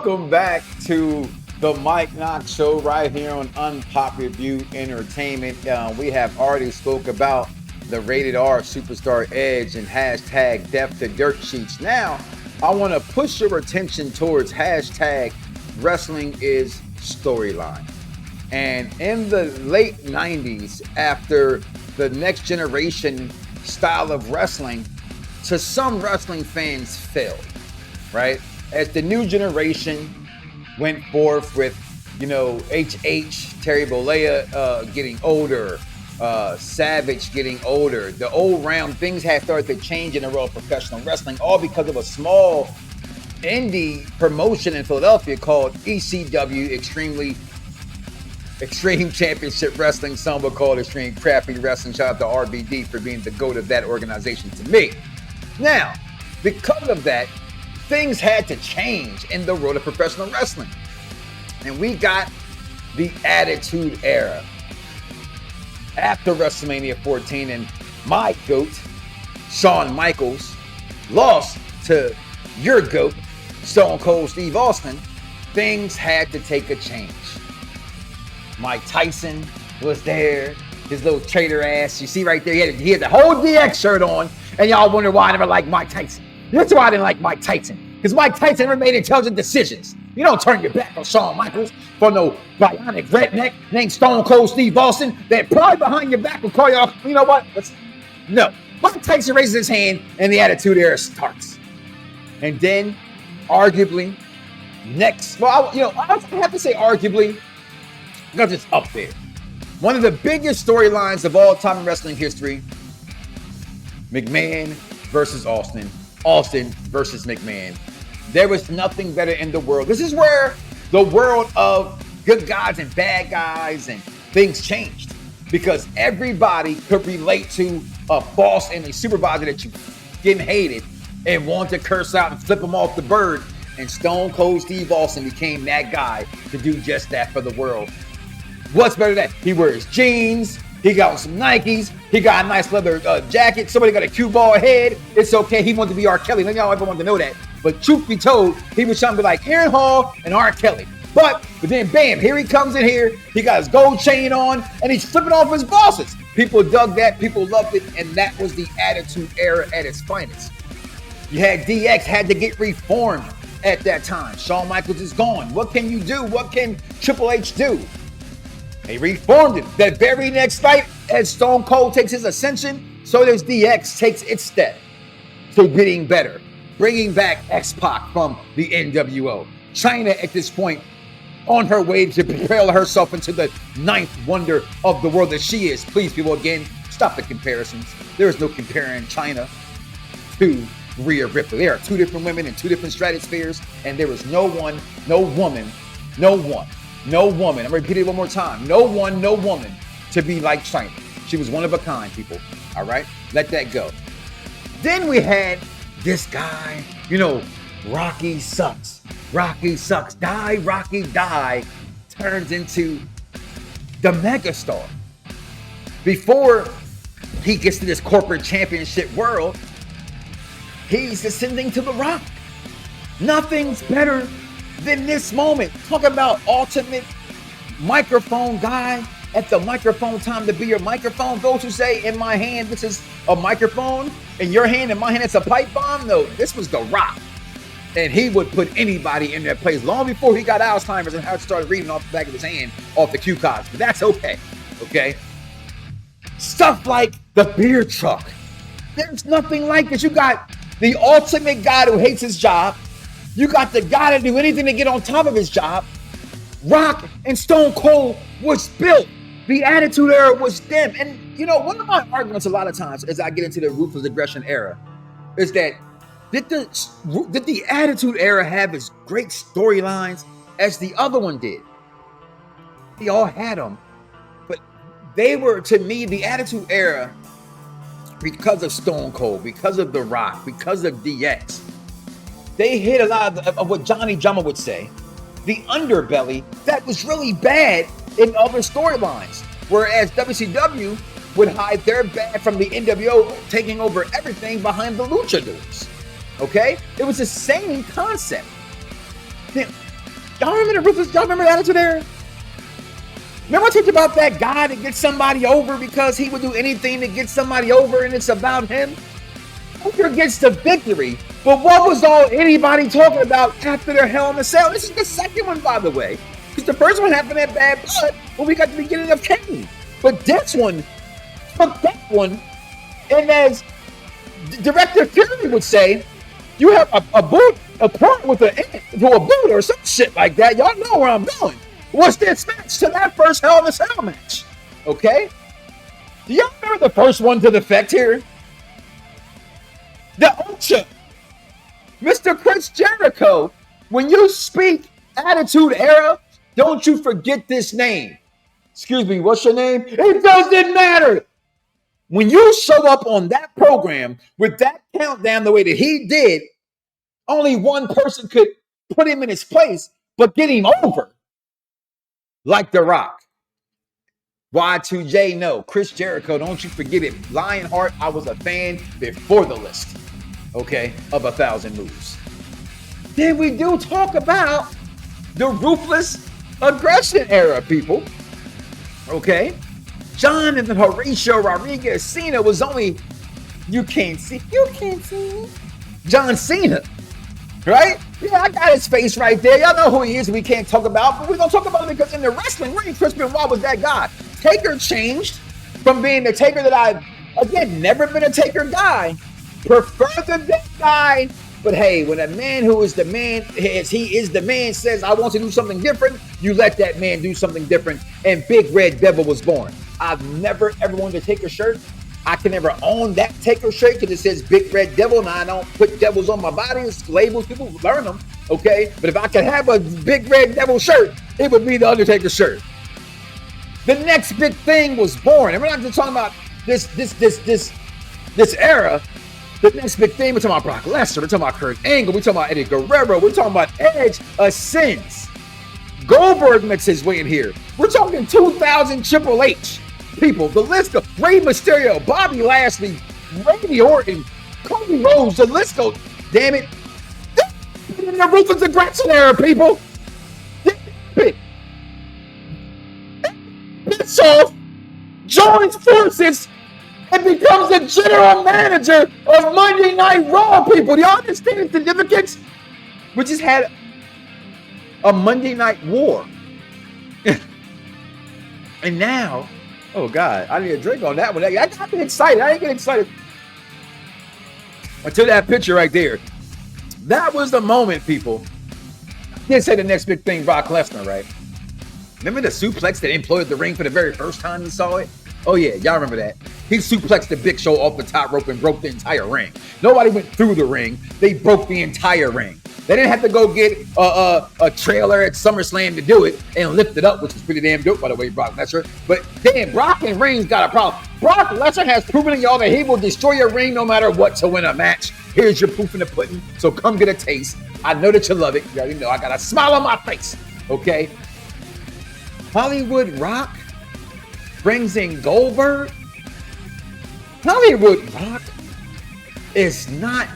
Welcome back to the Mike Knoxxx Show right here on Unpopular View Entertainment. We have already spoke about the Rated R Superstar Edge and hashtag Death to Dirt Sheets. Now, I want to push your attention towards hashtag Wrestling is Storyline. And in the late 90s, after the next generation style of wrestling, to some wrestling fans failed, right? As the new generation went forth with, HH, Terry Bollea getting older, Savage getting older, the old round, things had started to change in the world of professional wrestling, all because of a small indie promotion in Philadelphia called ECW, Extreme Championship Wrestling. Some would call it Extreme Crappy Wrestling. Shout out to RBD for being the GOAT of that organization to me. Now, because of that, things had to change in the world of professional wrestling. And we got the Attitude Era. After WrestleMania 14, and my GOAT, Shawn Michaels, lost to your GOAT, Stone Cold Steve Austin, things had to take a change. Mike Tyson was there, his little traitor ass. You see right there, he had the whole DX shirt on, and y'all wonder why I never liked Mike Tyson. That's why I didn't like Mike Tyson, because Mike Tyson never made intelligent decisions. You don't turn your back on Shawn Michaels for no bionic redneck named Stone Cold Steve Austin that probably behind your back will call y'all, you know what? No. Mike Tyson raises his hand, and the Attitude Era starts. And then, arguably, I have to say arguably, because it's up there. One of the biggest storylines of all time in wrestling history, McMahon versus Austin, Austin versus McMahon. There was nothing better in the world. This is where the world of good guys and bad guys and things changed, because everybody could relate to a boss and a supervisor that you fucking hated and wanted to curse out and flip them off the bird. And Stone Cold Steve Austin became that guy to do just that for the world. What's better than that? He wears jeans. He got some Nikes. He got a nice leather jacket. Somebody got a cue ball head. It's okay. He wanted to be R. Kelly. None of y'all ever wanted to know that. But truth be told, he was trying to be like Aaron Hall and R. Kelly. But then, bam, here he comes in here. He got his gold chain on, and he's flipping off his bosses. People dug that. People loved it. And that was the Attitude Era at its finest. You had DX had to get reformed at that time. Shawn Michaels is gone. What can you do? What can Triple H do? They reformed it. That very next fight, as Stone Cold takes his ascension, so does DX takes its step to getting better, bringing back X-Pac from the NWO. China at this point on her way to propel herself into the ninth wonder of the world that she is. Please, people, again, stop the comparisons. There is no comparing China to Rhea Ripley. There are two different women in two different stratospheres, and there is no woman, I'm repeating it one more time. No woman to be like China. She was one of a kind, people. All right? Let that go. Then we had this guy, Rocky sucks. Rocky sucks. Die, Rocky, die. Turns into the megastar. Before he gets to this corporate championship world, he's ascending to the Rock. Nothing's better than this moment. Talk about ultimate microphone guy at the microphone time to be your microphone. Those who say, in my hand, this is a microphone. In your hand, in my hand, it's a pipe bomb. No, this was The Rock. And he would put anybody in their place long before he got Alzheimer's and started reading off the back of his hand off the cue cards. But that's okay. Okay? Stuff like the beer truck. There's nothing like this. You got the ultimate guy who hates his job. You got the guy to do anything to get on top of his job. Rock and Stone Cold was built. The Attitude Era was them. And, one of my arguments a lot of times as I get into the Ruthless Aggression Era is that did the Attitude Era have as great storylines as the other one did? They all had them. But they were, to me, the Attitude Era, because of Stone Cold, because of The Rock, because of DX, they hit a lot of what Johnny Drama would say, the underbelly that was really bad in other storylines. Whereas WCW would hide their bad from the NWO taking over everything behind the luchadors. Okay? It was the same concept. Y'all remember the Ruthless? Y'all remember the Attitude Era? Remember I talked about that guy that gets somebody over because he would do anything to get somebody over and it's about him? Hunter gets the victory, but what was all anybody talking about after their Hell in a Cell? This is the second one, by the way, because the first one happened at Bad Blood when we got the beginning of Kane. But this one took that one, and as Director Fury would say, you have a part with an ant to a boot or some shit like that. Y'all know where I'm going. What's this match to that first Hell in a Cell match? Okay? Do y'all remember the first one to the effect here? The Ultra, Mr. Chris Jericho. When you speak Attitude Era, don't you forget this name. Excuse me, what's your name? It doesn't matter. When you show up on that program with that countdown the way that he did, only one person could put him in his place, but get him over. Like The Rock. Y2J, no. Chris Jericho, don't you forget it. Lionheart, I was a fan before the list, okay, of 1,000 moves. Then we do talk about the Ruthless Aggression Era, people. Okay? John and Horatio Rodriguez Cena was only, you can't see John Cena, right? Yeah, I got his face right there. Y'all know who he is we can't talk about, but we're going to talk about him because in the wrestling ring, Chris Benoit was that guy. Taker changed from being the Taker that I've, again, never been a Taker guy, prefer the dead guy, but hey, when a man who is the man, as he is the man, says, I want to do something different, you let that man do something different, and Big Red Devil was born. I've never, ever wanted to take a shirt. I can never own that Taker shirt because it says Big Red Devil, and I don't put devils on my body. It's labels, people learn them, okay? But if I could have a Big Red Devil shirt, it would be the Undertaker shirt. The next big thing was born, and we're not just talking about this era. The next big thing, we're talking about Brock Lesnar, we're talking about Kurt Angle, we're talking about Eddie Guerrero, we're talking about Edge ascends. Goldberg makes his way in here. We're talking 2000 Triple H. People, the list of Rey Mysterio, Bobby Lashley, Randy Orton, Cody Rhodes, the list goes, damn it. In the Ruthless Aggression Era, people. Bischoff joins forces and becomes the general manager of Monday Night Raw, people. Do y'all understand the significance? We just had a Monday Night War. And now, oh God, I need a drink on that one. I got excited. I didn't get excited until that picture right there. That was the moment, people. I did say the next big thing, Brock Lesnar, right? Remember the suplex that imploded the ring for the very first time you saw it? Oh yeah, y'all remember that. He suplexed the Big Show off the top rope and broke the entire ring. Nobody went through the ring. They broke the entire ring. They didn't have to go get a trailer at SummerSlam to do it and lift it up, which was pretty damn dope, by the way, Brock Lesnar. But damn, Brock and Reigns got a problem. Brock Lesnar has proven to y'all that he will destroy your ring no matter what to win a match. Here's your proof in the pudding, so come get a taste. I know that you love it. You already know I got a smile on my face, okay? Hollywood Rock brings in Goldberg. Hollywood Rock is not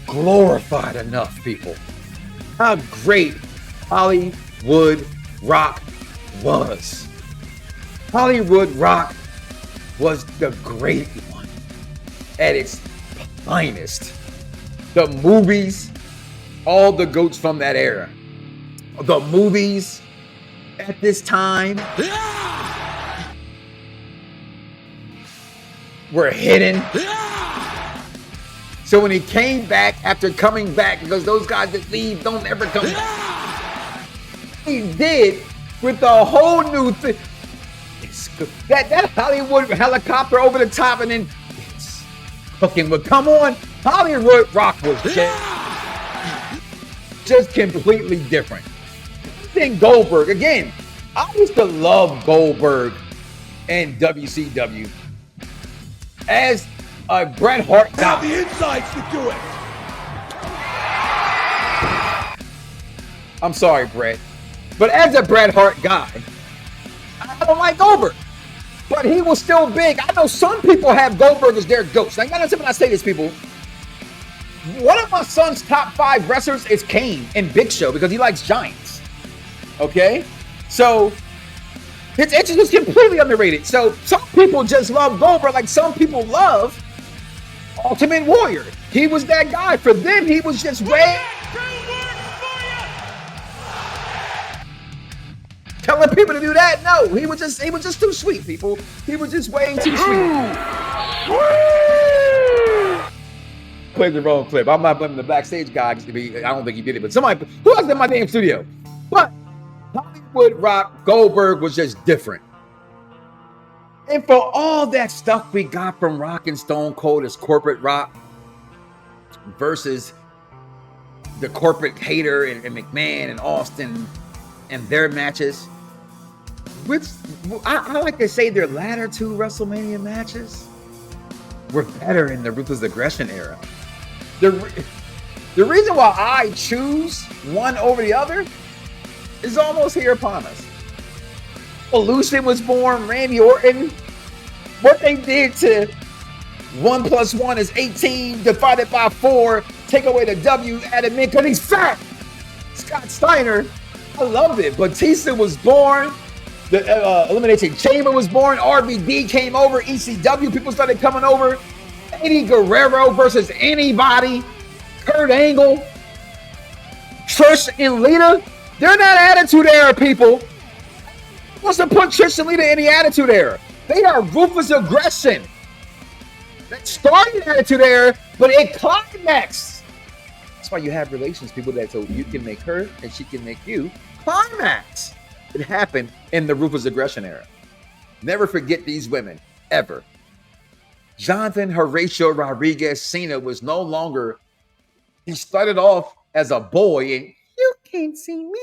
glorified enough, people. How great Hollywood Rock was. Hollywood Rock was the great one at its finest. The movies, all the goats from that era. The movies at this time were hidden. So when he came back after coming back, because those guys that leave don't ever come back, he did with a whole new thing. That Hollywood helicopter over the top and then it's cooking would come on. Hollywood Rock was just completely different. Then Goldberg, again, I used to love Goldberg and WCW as a Bret Hart guy. Have the insights to do it. I'm sorry, Bret. But as a Bret Hart guy, I don't like Goldberg. But he was still big. I know some people have Goldberg as their ghost. Now, you gotta understand when I say this, people. One of my son's top 5 wrestlers is Kane and Big Show because he likes giants. Okay? So his entrance was completely underrated. So some people just love Goldberg like some people love Ultimate Warrior. He was that guy. For them, he was just way telling people to do that. No, he was just too sweet, people. He was just way too sweet. Played the wrong clip. I'm not blaming the backstage guy. I don't think he did it, but somebody who else in my damn studio? But Hollywood Rock Goldberg was just different. And for all that stuff we got from Rock and Stone Cold as corporate Rock versus the corporate Hater and McMahon and Austin and their matches, which I like to say their latter two WrestleMania matches were better in the Ruthless Aggression era. The reason why I choose one over the other is almost here upon us. Evolution was born, Randy Orton. What they did to 1 + 1 is 18 divided by 4, take away the W, add him in because he's fat. Scott Steiner, I loved it. Batista was born. The Elimination Chamber was born. RVD came over. ECW people started coming over. Eddie Guerrero versus anybody. Kurt Angle. Trish and Lita. They're not Attitude Era people. Who wants to put Trish and Lita in the Attitude Era? They are Ruthless Aggression. That started Attitude Era, but it climaxed. That's why you have relations, people that so you can make her and she can make you climax. It happened in the Ruthless Aggression Era. Never forget these women, ever. Jonathan Horatio Rodriguez Cena was no longer, he started off as a boy and you can't see me,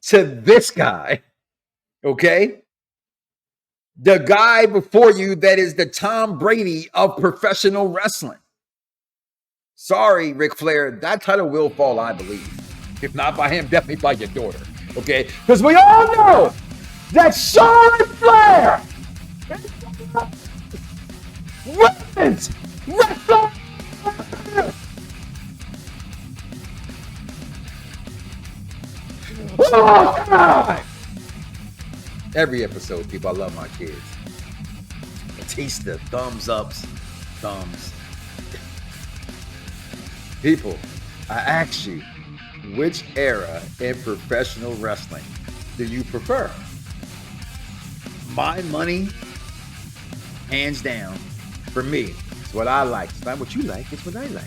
to this guy, okay? The guy before you that is the Tom Brady of professional wrestling. Sorry, Ric Flair, that title will fall, I believe. If not by him, definitely by your daughter. Okay? Because we all know that Charlotte Flair women's wrestling. Oh, God. Every episode, people, I love my kids. Batista, thumbs ups, thumbs. People, I ask you, which era in professional wrestling do you prefer? My money, hands down, for me, it's what I like. It's not what you like, it's what I like.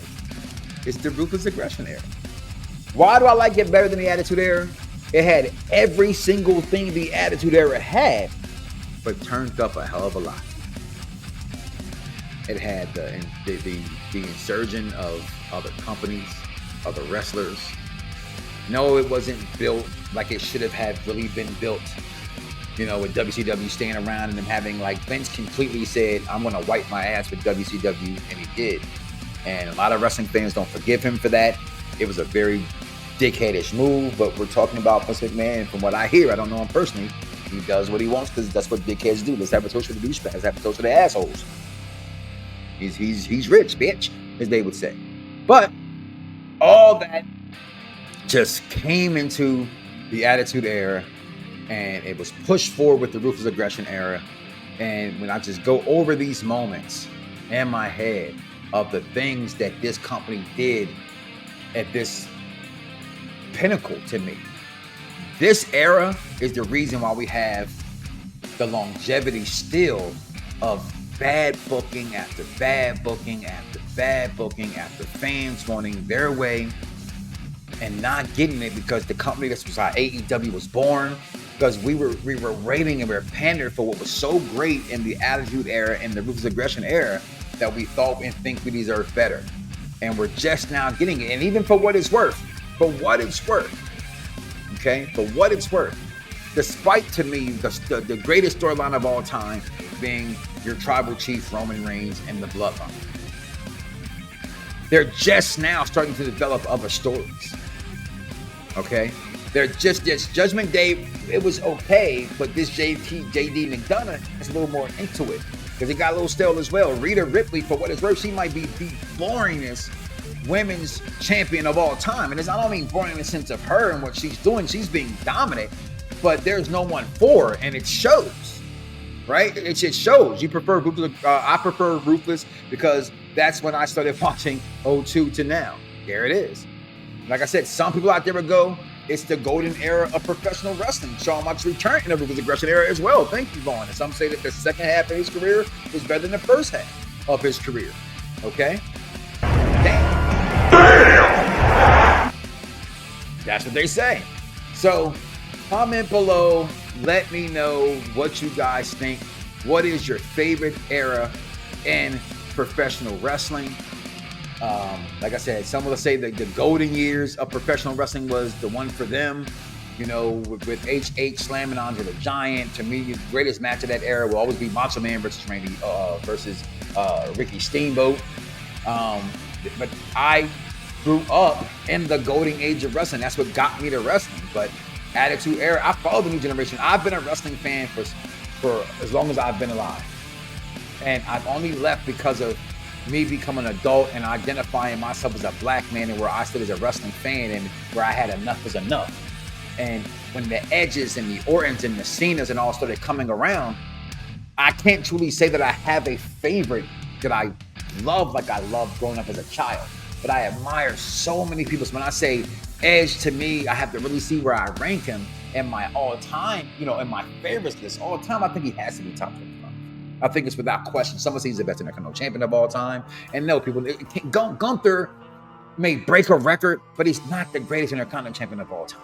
It's the Ruthless Aggression Era. Why do I like it better than the Attitude Era? It had every single thing the Attitude Era had, but turned up a hell of a lot. It had the insurgence of other companies, other wrestlers. No, it wasn't built like it should have really been built. You know, with WCW staying around and them having, like, Vince completely said, I'm going to wipe my ass with WCW, and he did. And a lot of wrestling fans don't forgive him for that. It was a very dickheadish move, but we're talking about Vince McMahon. From what I hear, I don't know him personally, he does what he wants because that's what dickheads do. Let's have a toast for the douchebags. Let's have a toast for the assholes. He's rich, bitch, as they would say. But all that just came into the Attitude Era, and it was pushed forward with the Ruthless Aggression Era. And when I just go over these moments in my head of the things that this company did at this pinnacle to me, this era is the reason why we have the longevity still of bad booking after bad booking after bad booking after fans wanting their way and not getting it because the company that's why AEW was born, because we were rating and we were pandering for what was so great in the Attitude Era and the Ruthless Aggression Era that we thought and think we deserved better. And we're just now getting it. And even for what it's worth, okay, for what it's worth, despite to me the greatest storyline of all time being your tribal chief Roman Reigns and the Bloodline. They're just now starting to develop other stories. Okay? They're just Judgment Day, it was okay, but this JD McDonough is a little more into it because it got a little stale as well. Rhea Ripley, for what it's worth, she might be the boringest women's champion of all time. And I don't mean boring in the sense of her and what she's doing. She's being dominant, but there's no one for her, and it shows, right? It shows. You prefer Ruthless. I prefer Ruthless because that's when I started watching 02 to now. There it is. Like I said, some people out there would go, it's the golden era of professional wrestling. Shawn Michaels returned in the Ruthless Aggression Era as well. Thank you, Vaughn. And some say that the second half of his career was better than the first half of his career. Okay? Damn. That's what they say. So comment below. Let me know what you guys think. What is your favorite era in professional wrestling? Like I said, some will say that the golden years of professional wrestling was the one for them. You know, with HH slamming Andre the Giant. To me, the greatest match of that era will always be Macho Man versus Ricky Steamboat. But I grew up in the golden age of wrestling. That's what got me to wrestling. But Attitude Era, I follow the new generation. I've been a wrestling fan for as long as I've been alive. And I've only left because of me becoming an adult and identifying myself as a black man, and where I stood as a wrestling fan and where I had enough was enough. And when the Edges and the Ortons and the Cenas and all started coming around, I can't truly say that I have a favorite that I love like I loved growing up as a child. But I admire so many people. So when I say Edge, to me, I have to really see where I rank him in my all-time, in my favorites list. All-time, I think he has to be top 25. I think it's without question. Someone says he's the best Intercontinental Champion of all time. And no, people, Gunther may break a record, but he's not the greatest Intercontinental Champion of all time.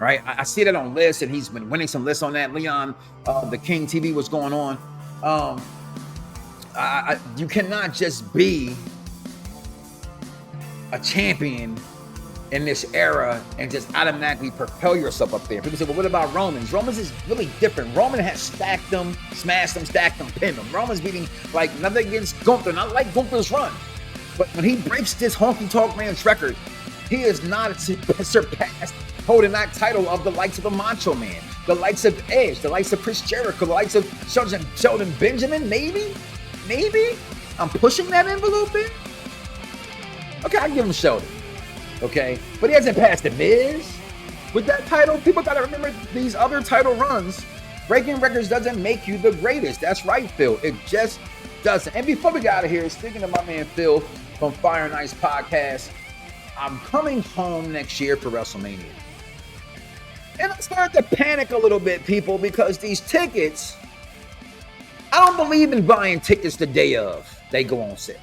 Right? I see that on lists, and he's been winning some lists on that. Leon, the King TV, what's going on? You cannot just be a champion in this era and just automatically propel yourself up there. People say, well, what about Romans? Romans is really different. Roman has stacked them, smashed them, stacked them, pinned them. Roman's beating like nothing against Gunther, not like Gunther's run. But when he breaks this honky tonk man's record, he is not surpassed holding that title of the likes of the Macho Man, the likes of Edge, the likes of Chris Jericho, the likes of Sheldon Benjamin, maybe? I'm pushing that envelope in. Okay, I give him Sheldon. Okay, but he hasn't passed the Miz with that title. People gotta remember these other title runs. Breaking records doesn't make you the greatest. That's right, Phil. It just doesn't. And before we get out of here, speaking of my man Phil from Fire and Ice Podcast, I'm coming home next year for WrestleMania. And I started to panic a little bit, people, because these tickets, I don't believe in buying tickets the day of they go on sale.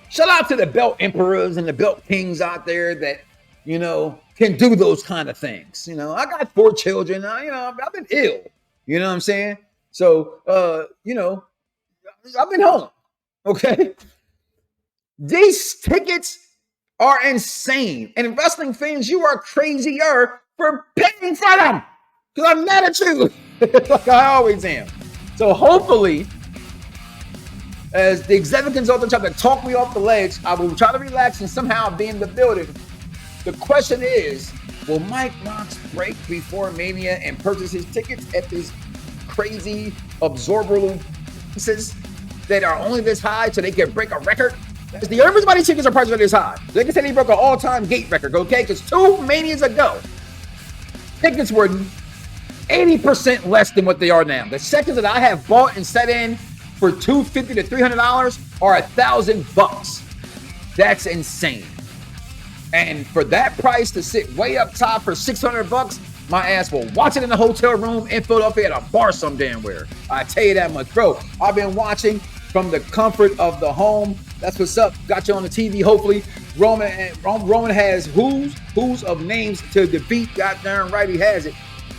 Shout out to the belt emperors and the belt kings out there that, can do those kind of things. I got 4 children. I've been ill. You know what I'm saying? So, I've been home. Okay. These tickets are insane. And wrestling fans, you are crazier for paying for them. Because I'm mad at you. Like I always am. So hopefully, as the executives all the time to talk me off the ledge, I will try to relax and somehow be in the building. The question is, will Mike Knoxxx break before Mania and purchase his tickets at this crazy absorbable prices that are only this high so they can break a record? Everybody's tickets are priced this high. They can say they broke an all-time gate record, okay? Because 2 Manias ago, tickets were 80% less than what they are now. The seconds that I have bought and set in for $250 to $300 are $1,000. That's insane. And for that price to sit way up top for $600, my ass will watch it in the hotel room in Philadelphia at a bar some damn where. I tell you that much, bro. I've been watching from the comfort of the home. That's what's up. Got you on the TV. Hopefully, Roman has who's of names to defeat. Goddamn right, he has it.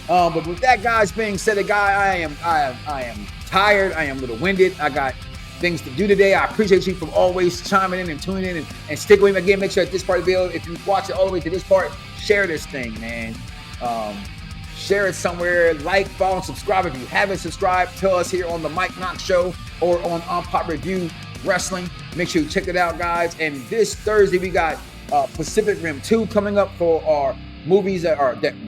But with that, guys, being said, I am tired. I am a little winded. I got things to do today. I appreciate you for always chiming in and tuning in and sticking with me again. Make sure at this part of the video, if you watch it all the way to this part, share this thing, man. Share it somewhere. Like, follow, and subscribe if you haven't subscribed. Tell us here on the Mike Knoxxx Show or on Pop Review Wrestling. Make sure you check it out, guys. And this Thursday, we got Pacific Rim 2 coming up for our movies that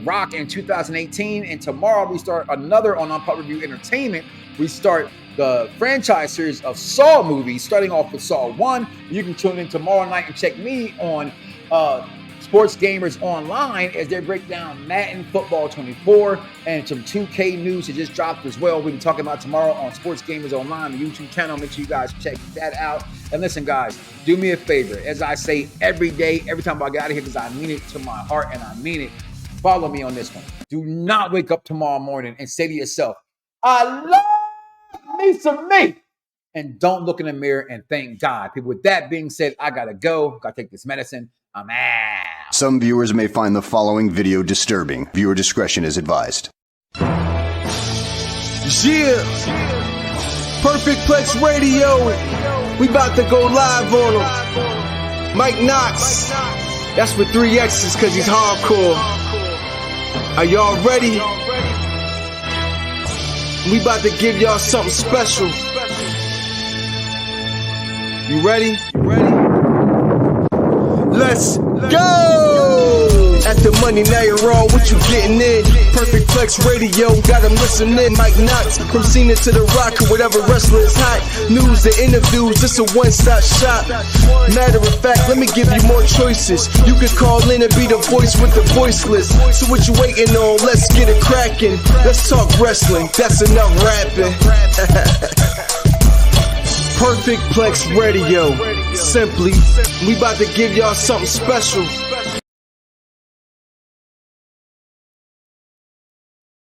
rock in 2018. And tomorrow we start another on Pop Review Entertainment we start the franchise series of Saw movies, starting off with Saw 1. You can tune in tomorrow night and check me on Sports Gamers Online as they break down Madden Football 24 and some 2K news that just dropped as well. We'll be talking about tomorrow on Sports Gamers Online, the YouTube channel. Make sure you guys check that out. And listen, guys, do me a favor. As I say every day, every time I get out of here, because I mean it to my heart and I mean it, follow me on this one. Do not wake up tomorrow morning and say to yourself, I love me some me. And don't look in the mirror and thank God. People, with that being said, I got to go. Got to take this medicine. I'm out. Some viewers may find the following video disturbing. Viewer discretion is advised. Yeah. Perfect Plex Radio. We about to go live on him. Mike Knoxxx. That's with 3 X's because he's hardcore. Are y'all ready? We about to give y'all something special. You ready? Let's go! At the money, now you're all what you getting in. Perfect Plex Radio, got them listening. Mike Knoxxx, from Cena to The Rock, or whatever wrestler is hot. News and interviews, just a one-stop shop. Matter of fact, let me give you more choices. You could call in and be the voice with the voiceless. So what you waiting on? Let's get it cracking. Let's talk wrestling, that's enough rapping. Perfect Plex Radio. Simply, we about to give y'all something special.